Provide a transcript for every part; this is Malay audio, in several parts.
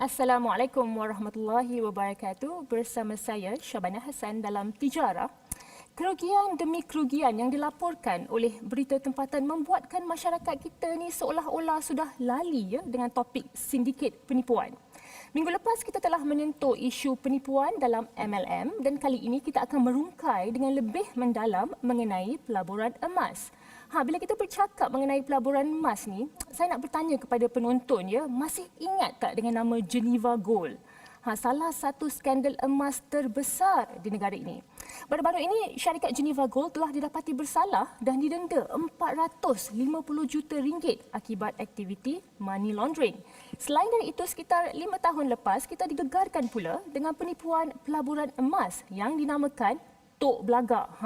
Assalamualaikum warahmatullahi wabarakatuh. Bersama saya Syabana Hassan dalam Tijarah. Kerugian demi kerugian yang dilaporkan oleh berita tempatan membuatkan masyarakat kita ni seolah-olah sudah lali dengan topik sindiket penipuan. Minggu lepas kita telah menyentuh isu penipuan dalam MLM dan kali ini kita akan merungkai dengan lebih mendalam mengenai pelaburan emas. Bila kita bercakap mengenai pelaburan emas ni, saya nak bertanya kepada penonton masih ingat tak dengan nama Geneva Gold? Salah satu skandal emas terbesar di negara ini. Baru-baru ini syarikat Geneva Gold telah didapati bersalah dan didenda 450 juta ringgit akibat aktiviti money laundering. Selain dari itu, sekitar 5 tahun lepas kita digegarkan pula dengan penipuan pelaburan emas yang dinamakan Tok Belagak.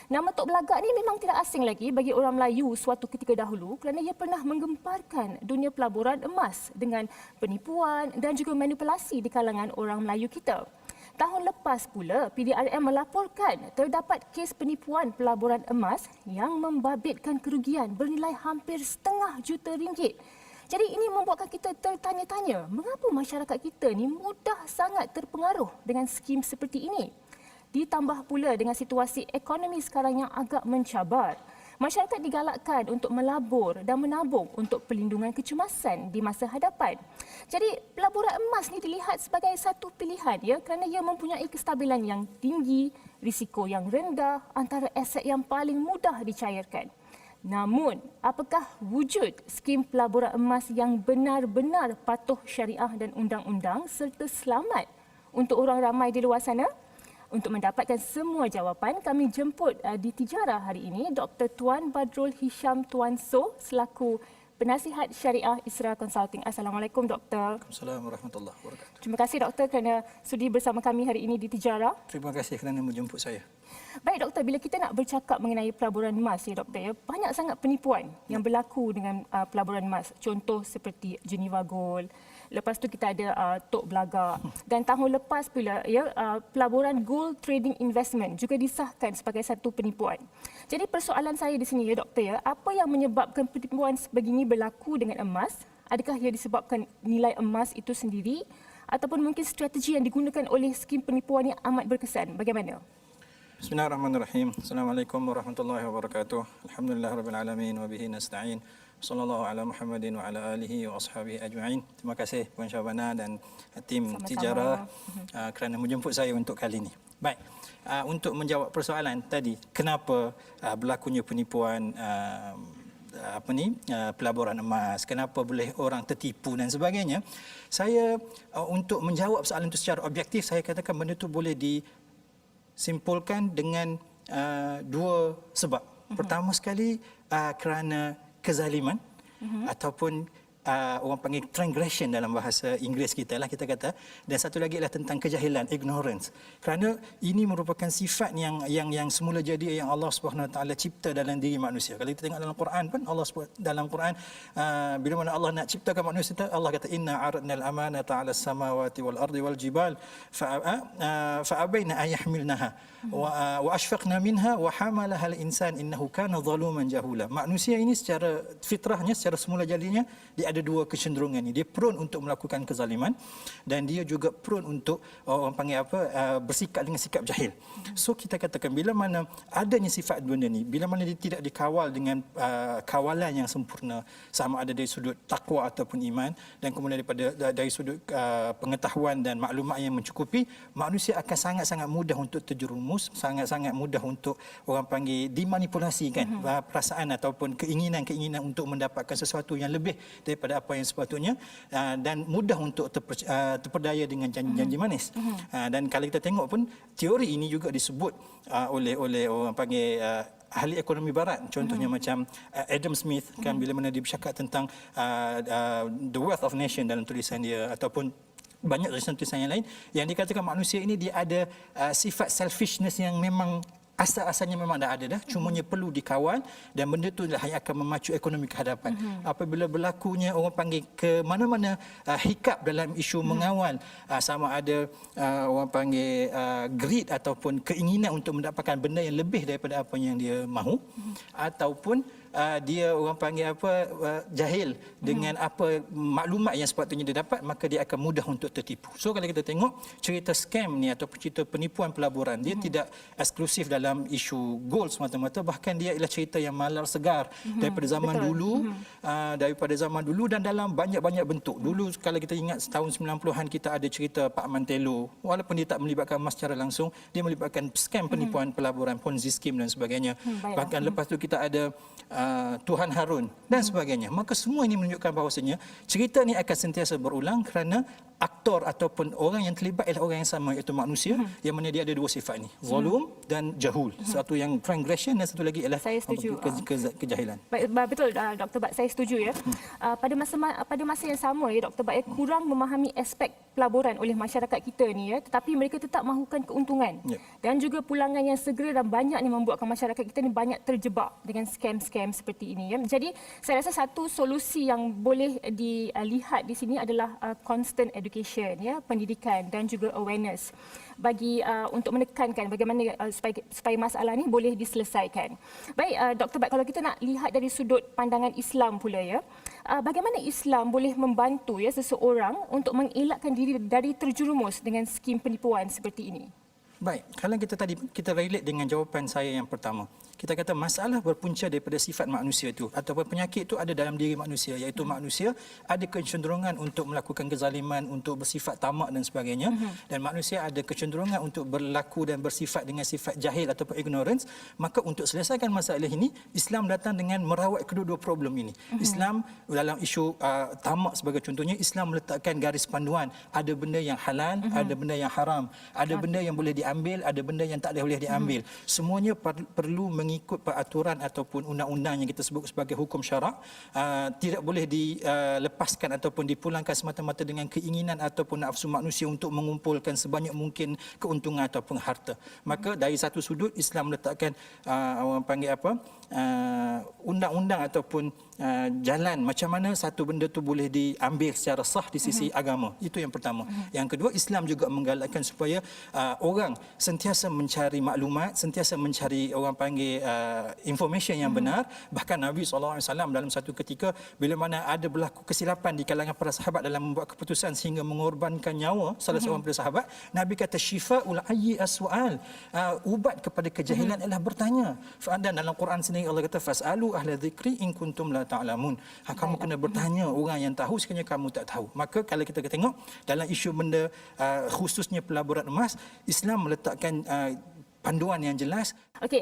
Nama Tok Belagak ni memang tidak asing lagi bagi orang Melayu suatu ketika dahulu kerana ia pernah menggemparkan dunia pelaburan emas dengan penipuan dan juga manipulasi di kalangan orang Melayu kita. Tahun lepas pula, PDRM melaporkan terdapat kes penipuan pelaburan emas yang membabitkan kerugian bernilai hampir setengah juta ringgit. Jadi ini membuatkan kita tertanya-tanya, mengapa masyarakat kita ni mudah sangat terpengaruh dengan skim seperti ini? Ditambah pula dengan situasi ekonomi sekarang yang agak mencabar. Masyarakat digalakkan untuk melabur dan menabung untuk pelindungan kecemasan di masa hadapan. Jadi pelaburan emas ni dilihat sebagai satu pilihan kerana ia mempunyai kestabilan yang tinggi, risiko yang rendah, antara aset yang paling mudah dicairkan. Namun, apakah wujud skim pelaburan emas yang benar-benar patuh syariah dan undang-undang serta selamat untuk orang ramai di luar sana? Untuk mendapatkan semua jawapan, kami jemput di Tijarah hari ini Dr. Tuan Badrul Hisham Tuan So selaku Penasihat Syariah Isra Consulting. Assalamualaikum, Doktor. Assalamualaikum warahmatullahi wabarakatuh. Terima kasih, Doktor, kerana sudi bersama kami hari ini di Tijarah. Terima kasih kerana menjemput saya. Baik, Doktor, bila kita nak bercakap mengenai pelaburan emas, Doktor, banyak sangat penipuan yang berlaku dengan pelaburan emas. Contoh seperti Geneva Gold. Lepas tu kita ada Tok Belagak. Dan tahun lepas pula pelaburan Gold Trading Investment juga disahkan sebagai satu penipuan. Jadi persoalan saya di sini Doktor, apa yang menyebabkan penipuan sebegini berlaku dengan emas? Adakah ia disebabkan nilai emas itu sendiri ataupun mungkin strategi yang digunakan oleh skim penipuan yang amat berkesan? Bagaimana? Bismillahirrahmanirrahim. Assalamualaikum warahmatullahi wabarakatuh. Alhamdulillahirabbil alamin wa bihi nasta'in. Sallallahu ala Muhammadin wa ala alihi wa ashabihi ajma'in. Terima kasih Puan Syabana dan tim Sama-sama. Tijarah kerana menjemput saya untuk kali ini. Baik, untuk menjawab persoalan tadi, kenapa berlakunya penipuan pelaburan emas, kenapa boleh orang tertipu dan sebagainya. Saya untuk menjawab soalan itu secara objektif, saya katakan benda itu boleh disimpulkan dengan dua sebab. Pertama sekali kerana kezaliman ataupun orang panggil transgression dalam bahasa Inggeris kita lah kita kata, dan satu lagi adalah tentang kejahilan, ignorance. Kerana ini merupakan sifat yang semula jadi yang Allah Subhanahu Wa Taala cipta dalam diri manusia. Kalau kita tengok dalam Quran pun dalam Quran bila mana Allah nak ciptakan manusia, Allah kata inna aradnal amanata 'alas samawati wal ardi wal jibal fa abaina an yahmilnaha wa ashfaqna minha wa hamalaha al insan innahu kana zaluman jahula. Manusia ini secara fitrahnya, secara semula jadinya dia ada dua kecenderungan ni. Dia prone untuk melakukan kezaliman dan dia juga prone untuk orang panggil bersikap dengan sikap jahil. So kita katakan bila mana adanya sifat benda ni, bila mana dia tidak dikawal dengan kawalan yang sempurna, sama ada dari sudut takwa ataupun iman, dan kemudian dari sudut pengetahuan dan maklumat yang mencukupi, manusia akan sangat-sangat mudah untuk terjerumus, sangat-sangat mudah untuk orang panggil dimanipulasikan perasaan ataupun keinginan-keinginan untuk mendapatkan sesuatu yang lebih daripada apa yang sepatutnya, dan mudah untuk terperdaya dengan janji-janji manis. Dan kalau kita tengok pun teori ini juga disebut oleh orang panggil ahli ekonomi barat, contohnya macam Adam Smith kan, bila mana dia bercakap tentang the wealth of nation dalam tulisan dia, ataupun banyak tulisan-tulisan yang lain yang dikatakan manusia ini dia ada sifat selfishness yang memang asal-asalnya memang dah ada dah, cumanya perlu dikawal, dan benda itulah yang akan memacu ekonomi ke hadapan. Apabila berlakunya orang panggil ke mana-mana hiccup dalam isu mengawal, sama ada orang panggil greed ataupun keinginan untuk mendapatkan benda yang lebih daripada apa yang dia mahu, ataupun dia orang panggil apa jahil dengan apa maklumat yang sepatutnya dia dapat, maka dia akan mudah untuk tertipu. So kalau kita tengok cerita scam ni ataupun cerita penipuan pelaburan, dia tidak eksklusif dalam isu gold semata-mata, bahkan dia ialah cerita yang malar segar daripada zaman dulu, dan dalam banyak-banyak bentuk. Dulu kalau kita ingat tahun 90-an kita ada cerita Pak Mantelo, walaupun dia tak melibatkan emas secara langsung, dia melibatkan scam penipuan pelaburan, Ponzi scheme dan sebagainya. Bahkan lepas tu kita ada Tuhan Harun dan sebagainya. Maka semua ini menunjukkan bahawasanya cerita ini akan sentiasa berulang kerana aktor ataupun orang yang terlibat ialah orang yang sama, iaitu manusia, yang mana dia ada dua sifat ni, zalim dan jahul. Satu yang transgression dan satu lagi ialah kejahilan. Betul Dr. Bat, saya setuju ya. Pada masa yang sama ya Dr. Bat, kurang memahami aspek pelaburan oleh masyarakat kita ni ya, tetapi mereka tetap mahukan keuntungan. Dan juga pulangan yang segera dan banyak ni membuatkan masyarakat kita ni banyak terjebak dengan scam-scam seperti ini ya. Jadi saya rasa satu solusi yang boleh dilihat di sini adalah constant education ya, pendidikan dan juga awareness bagi untuk menekankan bagaimana supaya masalah ni boleh diselesaikan. Baik Dr. Bat, kalau kita nak lihat dari sudut pandangan Islam pula ya, bagaimana Islam boleh membantu ya seseorang untuk mengelakkan diri dari terjerumus dengan skim penipuan seperti ini? Baik, kalau kita relate dengan jawapan saya yang pertama. Kita kata masalah berpunca daripada sifat manusia itu ataupun penyakit itu ada dalam diri manusia, iaitu manusia ada kecenderungan untuk melakukan kezaliman, untuk bersifat tamak dan sebagainya, dan manusia ada kecenderungan untuk berlaku dan bersifat dengan sifat jahil ataupun ignorance. Maka untuk selesaikan masalah ini, Islam datang dengan merawat kedua-dua problem ini. Islam dalam isu tamak sebagai contohnya, Islam meletakkan garis panduan, ada benda yang halal, ada benda yang haram, ada benda yang boleh diambil, ada benda yang tak boleh diambil. Semuanya perlu mengikut peraturan ataupun undang-undang yang kita sebut sebagai hukum syarak. Tidak boleh dilepaskan ataupun dipulangkan semata-mata dengan keinginan ataupun nafsu manusia untuk mengumpulkan sebanyak mungkin keuntungan ataupun harta. Maka dari satu sudut Islam meletakkan orang panggil apa, undang-undang ataupun jalan macam mana satu benda tu boleh diambil secara sah di sisi agama. Itu yang pertama. Yang kedua, Islam juga menggalakkan supaya orang sentiasa mencari maklumat, sentiasa mencari orang panggil information yang benar. Bahkan Nabi SAW dalam satu ketika bila mana ada berlaku kesilapan di kalangan para sahabat dalam membuat keputusan sehingga mengorbankan nyawa salah seorang daripada sahabat, Nabi kata syifa'ul ayyi as-su'al, ubat kepada kejahilan adalah bertanya. Dan dalam Quran sendiri Allah kata fas'alu ahla dzikri in kuntum la ta'lamun. Kamu kena bertanya orang yang tahu sekiranya kamu tak tahu. Maka kalau kita tengok dalam isu benda khususnya pelaburan emas, Islam meletakkan panduan yang jelas. Okey,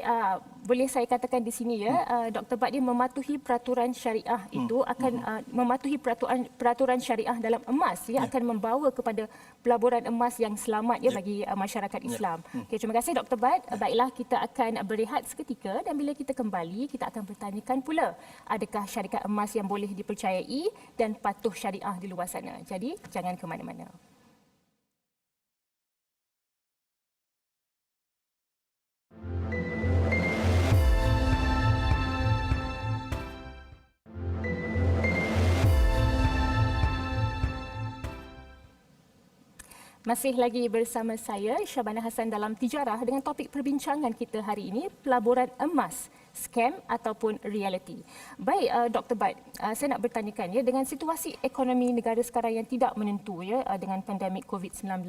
boleh saya katakan di sini ya, Dr. Bat, dia mematuhi peraturan syariah itu akan mematuhi peraturan syariah dalam emas ya, akan membawa kepada pelaburan emas yang selamat ya bagi masyarakat Islam. Okey, terima kasih Dr. Bat. Baiklah, kita akan berehat seketika dan bila kita kembali kita akan bertanyakan pula adakah syarikat emas yang boleh dipercayai dan patuh syariah di luar sana. Jadi jangan ke mana-mana. Masih lagi bersama saya, Syabana Hassan dalam Tijarah dengan topik perbincangan kita hari ini, pelaburan emas, scam ataupun reality. Baik, Dr. Bat, saya nak bertanyakan ya, dengan situasi ekonomi negara sekarang yang tidak menentu ya, dengan pandemik COVID-19,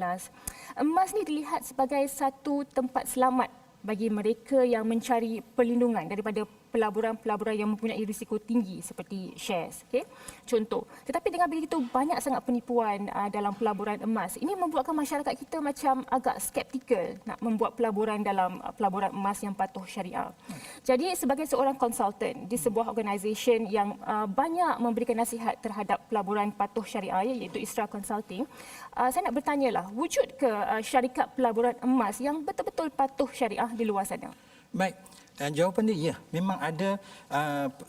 emas ni dilihat sebagai satu tempat selamat bagi mereka yang mencari perlindungan daripada pelaburan-pelaburan yang mempunyai risiko tinggi seperti shares. Okay? Contoh. Tetapi dengan begitu banyak sangat penipuan dalam pelaburan emas, ini membuatkan masyarakat kita macam agak skeptikal nak membuat pelaburan dalam pelaburan emas yang patuh syariah. Jadi sebagai seorang konsultan di sebuah organisasi yang banyak memberikan nasihat terhadap pelaburan patuh syariah iaitu Isra Consulting, saya nak bertanyalah, wujud ke syarikat pelaburan emas yang betul-betul patuh syariah di luar sana? Baik. Jawapan dia, ya, memang ada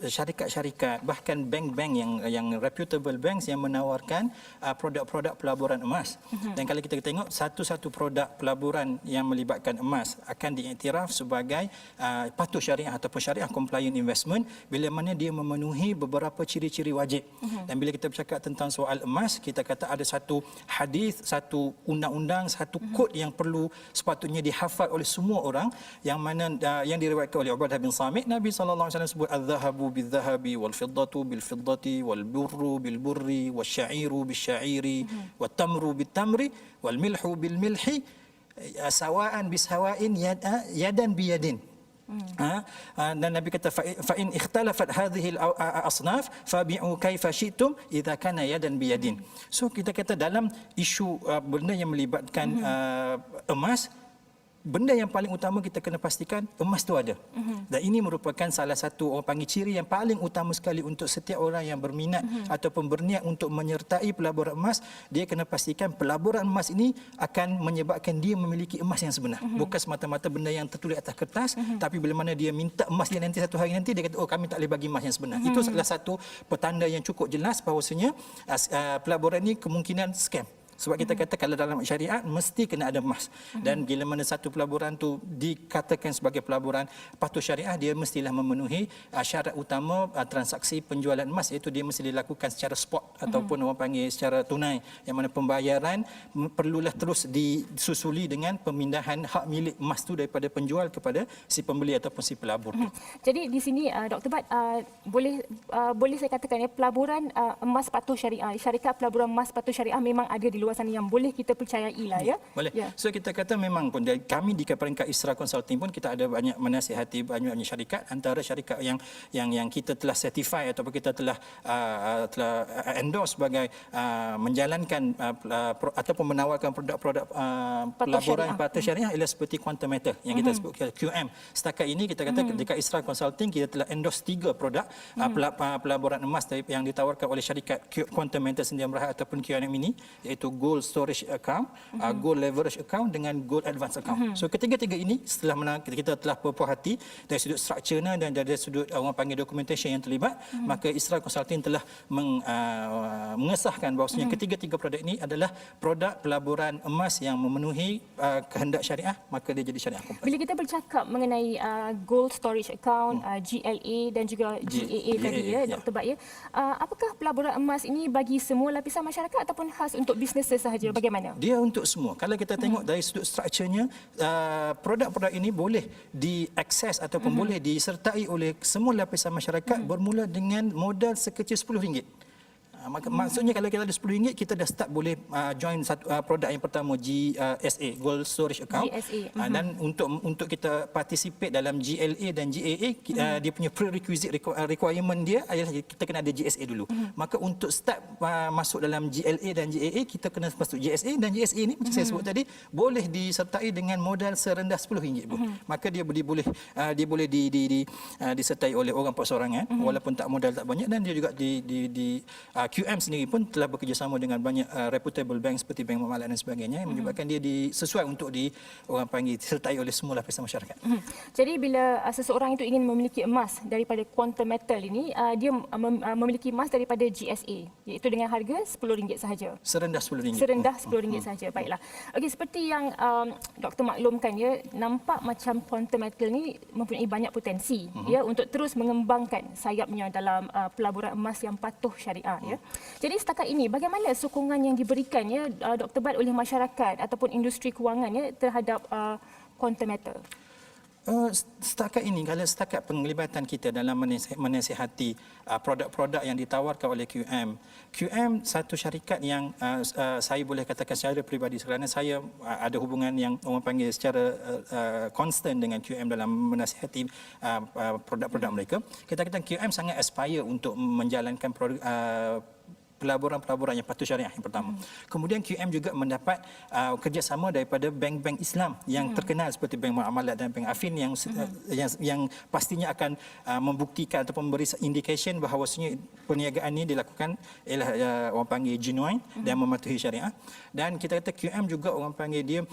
syarikat-syarikat, bahkan bank-bank yang reputable banks yang menawarkan produk-produk pelaburan emas. Dan kalau kita tengok satu-satu produk pelaburan yang melibatkan emas akan diiktiraf sebagai patuh syariah ataupun syariah compliant investment bila mana dia memenuhi beberapa ciri-ciri wajib. Dan bila kita bercakap tentang soal emas, kita kata ada satu hadis, satu undang-undang, satu kod yang perlu sepatutnya dihafal oleh semua orang, yang mana yang diriwayatkan diriwayatkan oleh Ubadah bin Samit, Nabi sallallahu alaihi wasallam sebut adz-dzahabu bil-dzahabi wal-fiddatu bil-fiddati wal-burru bil-burri wasy-sya'iru bisy-sya'iri wat-tamru bit-tamri wal-milhu bil-milhi sawa'an bisawa'in yadan biyadin. Dan Nabi kata fa in ikhtalafat hadhihi al-asnaf fabi'u kaifa syi'tum idza kana yadan biyadin. So kita kata dalam isu benda yang melibatkan emas, benda yang paling utama kita kena pastikan emas tu ada. Dan ini merupakan salah satu orang panggil ciri yang paling utama sekali untuk setiap orang yang berminat ataupun berniat untuk menyertai pelaburan emas. Dia kena pastikan pelaburan emas ini akan menyebabkan dia memiliki emas yang sebenar. Bukan semata-mata benda yang tertulis atas kertas, tapi bila mana dia minta emas dia nanti satu hari nanti dia kata, oh kami tak boleh bagi emas yang sebenar. Itu salah satu petanda yang cukup jelas bahawasanya pelaburan ini kemungkinan scam. Sebab kita kata kalau dalam syariat mesti kena ada emas. Dan bila mana satu pelaburan tu dikatakan sebagai pelaburan patuh syariah, dia mestilah memenuhi syarat utama transaksi penjualan emas, iaitu dia mesti dilakukan secara spot ataupun orang panggil secara tunai, yang mana pembayaran perlulah terus disusuli dengan pemindahan hak milik emas tu daripada penjual kepada si pembeli ataupun si pelabur tu. Jadi di sini Dr. Bat, boleh saya katakan ya, pelaburan emas patuh syariah, syarikat pelaburan emas patuh syariah memang ada di luar sana yang boleh kita percayai lah ya. Boleh. Ya. So kita kata memang pun kami di peringkat Isra Consulting pun kita ada banyak menasihati banyak syarikat, antara syarikat yang kita telah certify ataupun kita telah endorse sebagai menjalankan ataupun menawarkan produk-produk pelaburan patuh syariah ialah seperti Quantum Matter yang kita sebut QM. Setakat ini kita kata dekat Isra Consulting kita telah endorse 3 produk pelaburan emas yang ditawarkan oleh syarikat Quantum Matter Sedia Berhad ataupun QM ini, iaitu Gold Storage Account, Gold Leverage Account dengan Gold Advance Account. So ketiga-tiga ini setelah kita telah berpuas hati dari sudut strukturnya dan dari sudut orang panggil documentation yang terlibat, maka Isra Consulting telah mengesahkan bahawasanya ketiga-tiga produk ini adalah produk pelaburan emas yang memenuhi kehendak syariah, maka dia jadi syariah kompas. Bila kita bercakap mengenai Gold Storage Account, GLA dan juga GAA tadi ya, Dr. Bat ya, apakah pelaburan emas ini bagi semua lapisan masyarakat ataupun khas untuk bisnes sahaja, bagaimana? Dia untuk semua. Kalau kita tengok dari sudut strukturnya, produk-produk ini boleh diakses ataupun boleh disertai oleh semua lapisan masyarakat bermula dengan modal sekecil RM10. Maksudnya kalau kita ada RM10, kita dah start boleh join satu produk yang pertama, GSA, Gold Storage Account. Dan untuk kita participate dalam GLA dan GAA, dia punya prerequisite requirement dia adalah kita kena ada GSA dulu. Maka untuk start masuk dalam GLA dan GAA, kita kena masuk GSA, dan GSA ni macam saya sebut tadi boleh disertai dengan modal serendah RM10 pun. Maka dia boleh disertai oleh orang perseorangan walaupun tak modal tak banyak, dan dia juga QM sendiri pun telah bekerjasama dengan banyak reputable bank seperti Bank Muamalat dan sebagainya, yang menyebabkan dia sesuai untuk orang panggil disertai oleh semua lapisan masyarakat. Jadi bila seseorang itu ingin memiliki emas daripada Quantum Metal ini, dia memiliki emas daripada GSA, iaitu dengan harga RM10 sahaja. Serendah RM10. Serendah RM10 sahaja. Baiklah. Okey, seperti yang Doktor maklumkan ya, nampak macam Quantum Metal ni mempunyai banyak potensi ya untuk terus mengembangkan sayapnya dalam pelaburan emas yang patuh syariah ya. Jadi setakat ini bagaimana sokongan yang diberikan ya Dr. Bat oleh masyarakat ataupun industri kewangan ya terhadap Quantum Metal? Setakat ini, kalau setakat penglibatan kita dalam menasihati produk-produk yang ditawarkan oleh QM satu syarikat yang saya boleh katakan secara peribadi, kerana saya ada hubungan yang orang panggil secara konstan dengan QM dalam menasihati produk-produk mereka. Kita kata QM sangat aspire untuk menjalankan pelaburan-pelaburan yang patuh syariah yang pertama. Kemudian QM juga mendapat kerjasama daripada bank-bank Islam yang terkenal seperti Bank Muamalat dan Bank Affin yang pastinya akan membuktikan atau memberi indication bahawasanya perniagaan ini dilakukan ialah orang panggil genuine dan mematuhi syariah. Dan kita kata QM juga orang panggil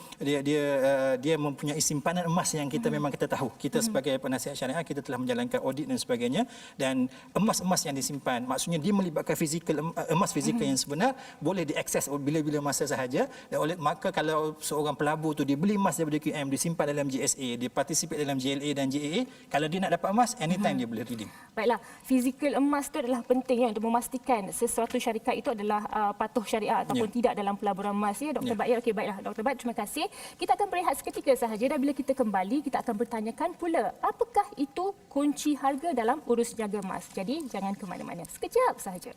dia mempunyai simpanan emas yang kita memang kita tahu. Kita sebagai penasihat syariah kita telah menjalankan audit dan sebagainya, dan emas-emas yang disimpan maksudnya dia melibatkan fizikal emas fizikal yang sebenar boleh diakses bila-bila masa sahaja. Dan maka kalau seorang pelabur tu dia beli emas daripada QM, disimpan dalam GSA, dia participate dalam GLA dan GAA, kalau dia nak dapat emas anytime dia boleh redeem. Baiklah, fizikal emas tu adalah penting untuk memastikan sesuatu syarikat itu adalah patuh syariah ataupun tidak dalam pelaburan emas ya Dr. Bat. Ya, okey, baiklah Dr. Bat, terima kasih. Kita akan berehat seketika sahaja dan bila kita kembali kita akan bertanyakan pula apakah itu kunci harga dalam urus jaga emas. Jadi jangan ke mana-mana. Sekejap sahaja.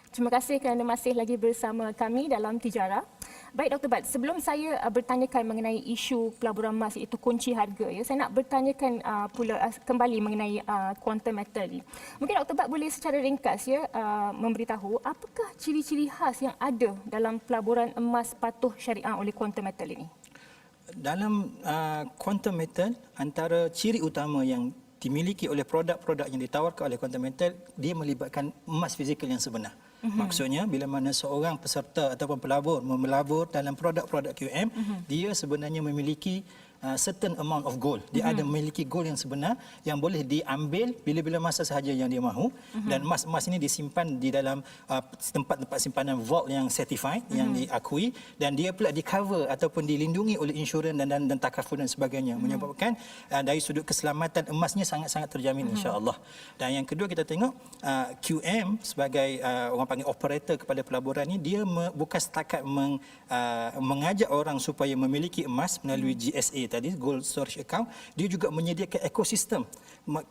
Terima kasih kerana masih lagi bersama kami dalam Tijara. Baik Dr. Bat, sebelum saya bertanyakan mengenai isu pelaburan emas iaitu kunci harga, ya, saya nak bertanyakan pula kembali mengenai quantum metal ni. Mungkin Dr. Bat boleh secara ringkas ya memberitahu apakah ciri-ciri khas yang ada dalam pelaburan emas patuh syariah oleh quantum metal ini? Dalam quantum metal, antara ciri utama yang dimiliki oleh produk-produk yang ditawarkan oleh quantum metal, dia melibatkan emas fizikal yang sebenar. Maksudnya bila mana seorang peserta ataupun pelabur melabur dalam produk-produk QM, dia sebenarnya memiliki certain amount of gold. Dia ada memiliki gold yang sebenar yang boleh diambil bila-bila masa sahaja yang dia mahu, dan emas-emas ini disimpan di dalam tempat-tempat simpanan vault yang certified, yang diakui, dan dia pula di cover ataupun dilindungi oleh insurans dan takaful dan sebagainya, menyebabkan dari sudut keselamatan emasnya sangat-sangat terjamin insya-Allah. Dan yang kedua kita tengok QM sebagai orang panggil operator kepada pelaburan ini, dia bukan setakat mengajak orang supaya memiliki emas melalui GSA tadi, Gold Storage Account, dia juga menyediakan ekosistem.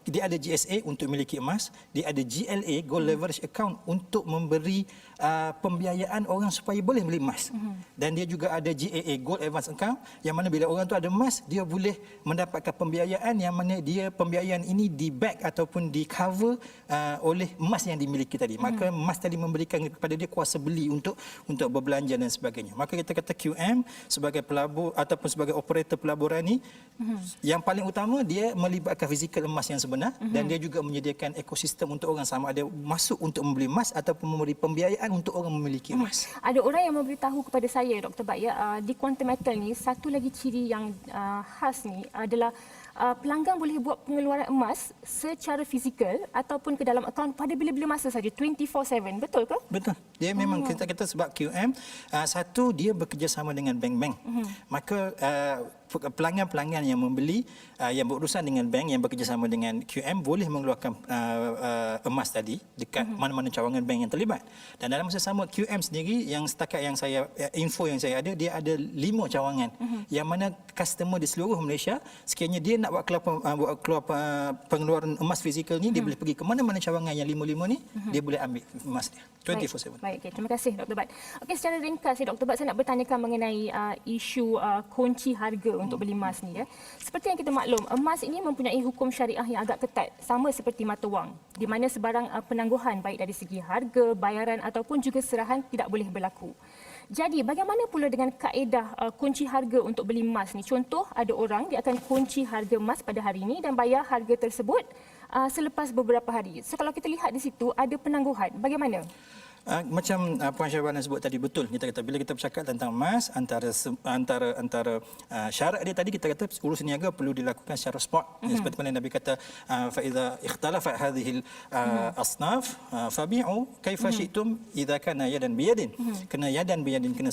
Dia ada GSA untuk memiliki emas, dia ada GLA, Gold Leverage Account, untuk memberi pembiayaan orang supaya boleh beli emas. Dan dia juga ada GAA, Gold Advance Account, yang mana bila orang tu ada emas, dia boleh mendapatkan pembiayaan yang mana pembiayaan ini di-back ataupun di-cover oleh emas yang dimiliki tadi. Maka emas tadi memberikan kepada dia kuasa beli untuk berbelanja dan sebagainya. Maka kita kata QM sebagai pelabur ataupun sebagai operator pelaburan ni, yang paling utama dia melibatkan fizikal emas yang sebenar, dan dia juga menyediakan ekosistem untuk orang sama ada masuk untuk membeli emas ataupun memberi pembiayaan untuk orang memiliki emas. Ada orang yang memberitahu kepada saya Dr. Bat ya, di quantum metal ni satu lagi ciri yang khas ni adalah pelanggan boleh buat pengeluaran emas secara fizikal ataupun ke dalam akaun pada bila-bila masa saja 24/7. Betul ke? Betul. Dia memang kita sebab QM satu, dia bekerjasama dengan bank-bank. Maka pelanggan-pelanggan yang membeli yang berurusan dengan bank yang bekerjasama dengan QM boleh mengeluarkan emas tadi dekat mana-mana cawangan bank yang terlibat. Dan dalam masa sama QM sendiri, yang setakat yang saya info yang saya ada, dia ada 5 cawangan yang mana customer di seluruh Malaysia sekiranya dia nak buat keluar pengeluaran emas fizikal ni, dia boleh pergi ke mana-mana cawangan yang 5 ni, dia boleh ambil emas dia 24/7. Baik, okay. Terima kasih Dr. Bat. Okey, secara ringkas ya Dr. Bat, saya nak bertanyakan mengenai isu kunci harga untuk beli emas ni ya. Seperti yang kita maklum, emas ini mempunyai hukum syariah yang agak ketat, sama seperti mata wang, di mana sebarang penangguhan baik dari segi harga, bayaran ataupun juga serahan tidak boleh berlaku. Jadi bagaimana pula dengan kaedah kunci harga untuk beli emas ni? Contoh, ada orang dia akan kunci harga emas pada hari ini dan bayar harga tersebut selepas beberapa hari. So kalau kita lihat di situ ada penangguhan, bagaimana? Macam Puan Syahbana sebut tadi, betul. Kita kata bila kita bercakap tentang emas, antara syarat dia tadi, kita kata urus niaga perlu dilakukan secara spot. Seperti mana Nabi kata, fa idza ikhtalafat hadhihi asnaf fabi'u kaifa syi'tum idza kana yadan biyadin. Kena yadan biyadin, kena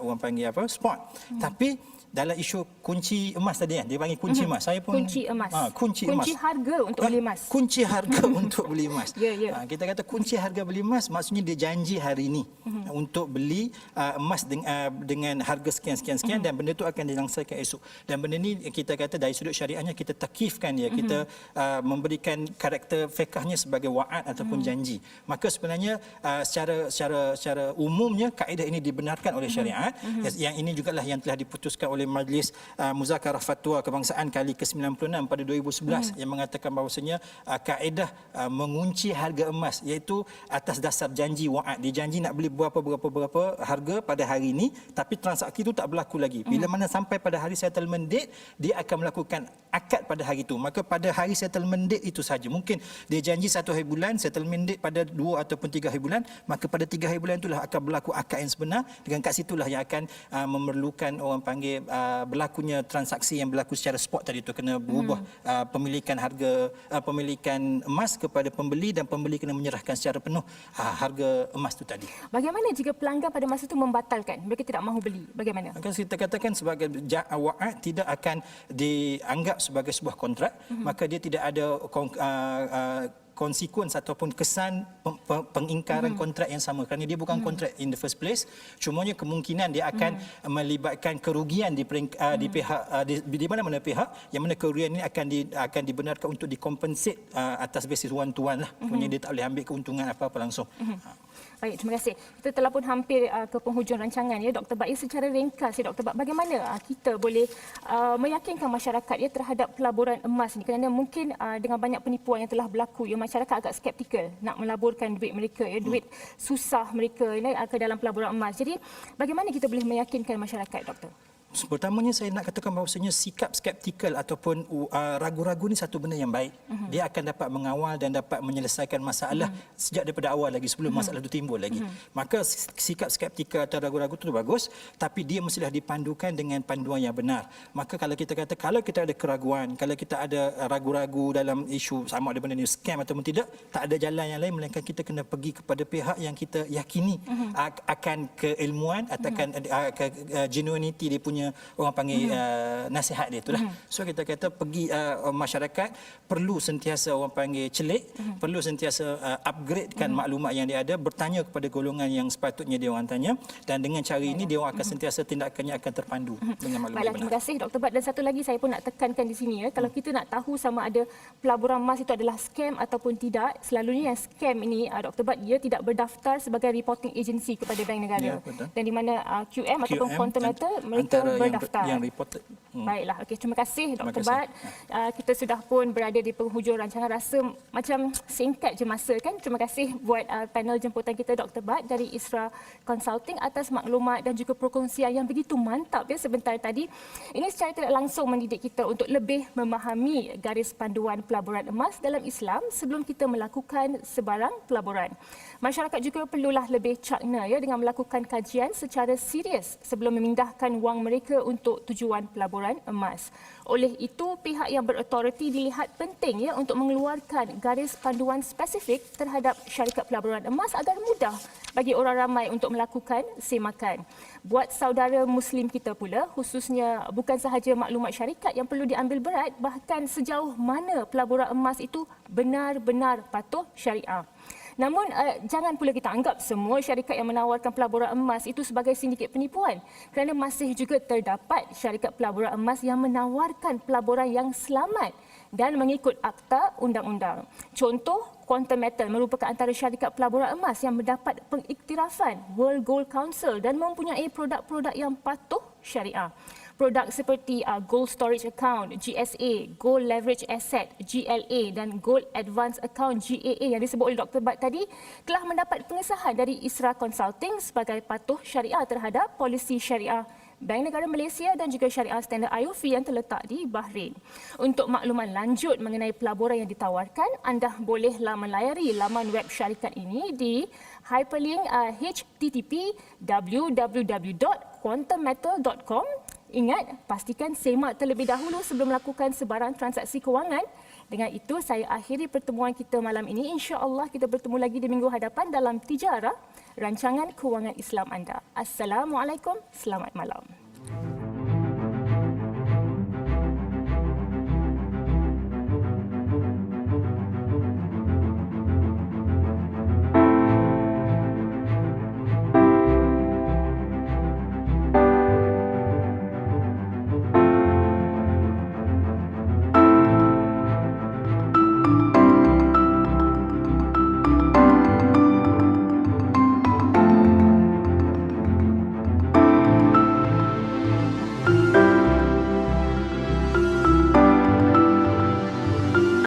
orang panggil apa? Spot. Tapi dalam isu kunci emas tadi, dia panggil kunci emas. Saya pun kunci emas. Kunci emas. Kunci harga untuk beli emas. Kunci harga untuk beli emas. Ya. Kita kata kunci harga beli emas, maksudnya dia janji hari ini untuk beli emas dengan harga sekian-sekian dan benda itu akan dilangsanakan esok. Dan benda ni kita kata dari sudut syariahnya kita takifkan dia, kita memberikan karakter fiqahnya sebagai wa'ad ataupun janji. Maka sebenarnya secara umumnya kaedah ini dibenarkan oleh syariat. Yang ini jugalah yang telah diputuskan oleh Majlis Muzakarah Fatwa Kebangsaan kali ke-96 pada 2011 yang mengatakan bahawasanya kaedah mengunci harga emas iaitu atas dasar janji wa'ad. Dia janji nak beli berapa harga pada hari ini, tapi transaksi itu tak berlaku lagi. Bila mana sampai pada hari settlement date, dia akan melakukan akad pada hari itu. Maka pada hari settlement date itu saja. Mungkin dia janji 1 hari bulan, settlement date pada 2 ataupun 3 hari bulan, maka pada 3 hari bulan itulah akan berlaku akad yang sebenar. Dengan kat situlah yang akan memerlukan orang panggil berlakunya transaksi yang berlaku secara spot tadi itu, kena berubah pemilikan harga pemilikan emas kepada pembeli, dan pembeli kena menyerahkan secara penuh harga emas itu tadi. Bagaimana jika pelanggan pada masa itu membatalkan, mereka tidak mahu beli, bagaimana? Maka kita katakan sebagai wa'ad tidak akan dianggap sebagai sebuah kontrak, maka dia tidak ada konsekuens ataupun kesan pengingkaran kontrak yang sama, kerana dia bukan kontrak in the first place. Cumanya kemungkinan dia akan melibatkan kerugian di pihak di mana-mana pihak, yang mana kerugian ini akan dibenarkan untuk dikompensate atas basis one to one lah. Maksudnya dia tak boleh ambil keuntungan apa-apa langsung. Baik, terima kasih. Kita telah pun hampir ke penghujung rancangan ya, Dr. Bat. Secara ringkas ya, Dr. Bat, bagaimana kita boleh meyakinkan masyarakat ya terhadap pelaburan emas ini? Kerana mungkin dengan banyak penipuan yang telah berlaku, ya, masyarakat agak skeptikal nak melaburkan duit mereka, ya, duit susah mereka ya, ke dalam pelaburan emas. Jadi, bagaimana kita boleh meyakinkan masyarakat, Doktor? Pertamanya saya nak katakan bahawasanya sikap skeptikal ataupun ragu-ragu ni satu benda yang baik. Dia akan dapat mengawal dan dapat menyelesaikan masalah sejak daripada awal lagi, sebelum masalah itu timbul lagi. Maka sikap skeptikal atau ragu-ragu itu bagus, tapi dia mestilah dipandukan dengan panduan yang benar. Maka kalau kita kata, kalau kita ada keraguan, kalau kita ada ragu-ragu dalam isu sama ada benda ni scam ataupun tidak, tak ada jalan yang lain melainkan kita kena pergi kepada pihak yang kita yakini akan keilmuan atau akan genuinity dia punya orang panggil nasihat dia itulah. So kita kata pergi masyarakat perlu sentiasa orang panggil celik, perlu sentiasa upgradekan maklumat yang dia ada, bertanya kepada golongan yang sepatutnya dia orang tanya, dan dengan cara ini dia orang akan sentiasa tindakannya akan terpandu dengan maklumat yang benar. Terima kasih Dr. Bat. Dan satu lagi saya pun nak tekankan di sini ya, kalau kita nak tahu sama ada pelaburan emas itu adalah scam ataupun tidak, selalunya yang scam ini Dr. Bat, dia tidak berdaftar sebagai reporting agency kepada bank negara. Ya, dan di mana QM ataupun Quantum Metal mereka berdaftar. Yang reported. Baiklah, okey, terima kasih Dr. Bat. Kita sudah pun berada di penghujung rancangan, rasa macam singkat je masa kan. Terima kasih buat panel jemputan kita Dr. Bat dari Isra Consulting atas maklumat dan juga perkongsian yang begitu mantap ya sebentar tadi. Ini secara tidak langsung mendidik kita untuk lebih memahami garis panduan pelaburan emas dalam Islam sebelum kita melakukan sebarang pelaburan. Masyarakat juga perlulah lebih cakna ya dengan melakukan kajian secara serius sebelum memindahkan wang mereka untuk tujuan pelaburan emas. Oleh itu, pihak yang berautoriti dilihat penting ya untuk mengeluarkan garis panduan spesifik terhadap syarikat pelaburan emas agar mudah bagi orang ramai untuk melakukan semakan. Buat saudara Muslim kita pula, khususnya bukan sahaja maklumat syarikat yang perlu diambil berat, bahkan sejauh mana pelaburan emas itu benar-benar patuh syariah. Namun, jangan pula kita anggap semua syarikat yang menawarkan pelaburan emas itu sebagai sindiket penipuan, kerana masih juga terdapat syarikat pelaburan emas yang menawarkan pelaburan yang selamat dan mengikut akta undang-undang. Contoh, Quantum Metal merupakan antara syarikat pelaburan emas yang mendapat pengiktirafan World Gold Council dan mempunyai produk-produk yang patuh syariah. Produk seperti Gold Storage Account, GSA, Gold Leverage Asset, GLA dan Gold Advance Account, GAA yang disebut oleh Dr. Bat tadi telah mendapat pengesahan dari Isra Consulting sebagai patuh syariah terhadap polisi syariah Bank Negara Malaysia dan juga syariah standard IOF yang terletak di Bahrain. Untuk makluman lanjut mengenai pelaburan yang ditawarkan, anda bolehlah melayari laman web syarikat ini di hyperlink http www.quantummetal.com. Ingat, pastikan semak terlebih dahulu sebelum melakukan sebarang transaksi kewangan. Dengan itu, saya akhiri pertemuan kita malam ini. InsyaAllah kita bertemu lagi di minggu hadapan dalam Tijarah, rancangan kewangan Islam anda. Assalamualaikum, selamat malam.